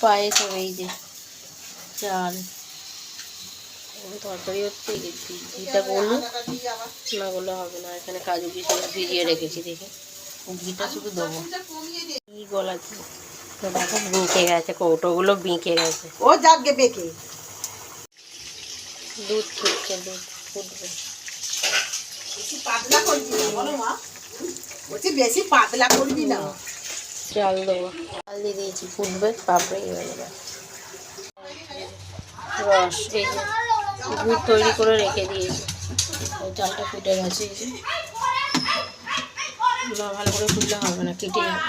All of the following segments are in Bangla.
পায়েস হবে, এই যে চাল তরকারি হচ্ছে, ঘিটা গলু না গলে হবে না। এখানে কাজু কিশমিশ ভিজিয়ে রেখেছি, দেখে ঘিটা শুধু দেবো। কি গলাচ্ছি দেখো, বেঁকে গেছে, কৌটোগুলো বেঁকে গেছে। ও যাকে বেঁকে দুধ ফুটছে, দুধ ফুটবে। বেশি পাতলা করবি না বলো মা, বলছি বেশি পাতলা করবি না। চাল দেবো, চাল দিয়ে দিয়েছি, ফুটবে, তারপরে হয়ে যাবে। রস, এই যে গুড় তৈরি করে রেখে দিয়েছি, ওই চালটা ফুটে গেছে। এই যে ভালো করে ফুটলে হবে না, কেটে যাবে।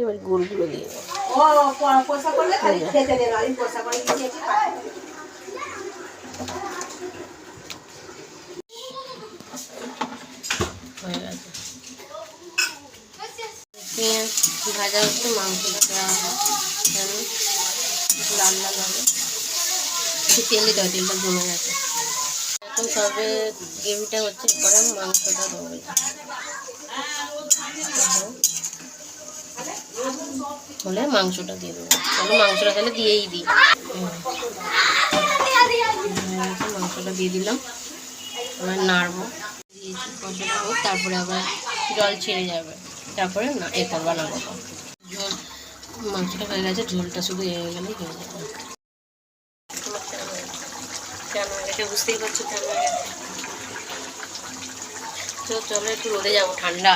এবার গুড়গুলো দিয়ে দেবো। ও পয়সা করলে খালি খেতে দেবে, আমি পয়সা করে দিয়েছি। হয়ে গেছে। পেঁয়াজ ভাজা হচ্ছে, মাংসটা দেওয়া হয় কেন লাল লাল হবে। একটু তেল দিতে হবে, তেলটা জমে গেছে। এখন সবে গ্রেভিটা হচ্ছে, এরপরে মাংসটা দেবো। হলে মাংসটা দিয়ে দেবো, তাহলে মাংসটা তাহলে দিয়েই দিই। মাংসটা দিয়ে দিলাম, এবার নাড়বো। দিয়েছি কষাটা হোক, তারপরে আবার জল ছেড়ে যাবে, তারপরে না এ করবা না করবো। ঝোল মাংসটা হয়ে গেছে, ঝোলটা শুধু এ হয়ে গেলেই হয়ে যাবে। কেন হয়ে গেছে বুঝতেই পারছো, কেন হয়ে গেছে। তো চলো একটু রোদে যাবো, ঠান্ডা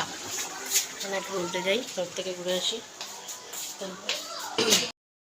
একটু রোদে যাই, রোদ থেকে ঘুরে আসি।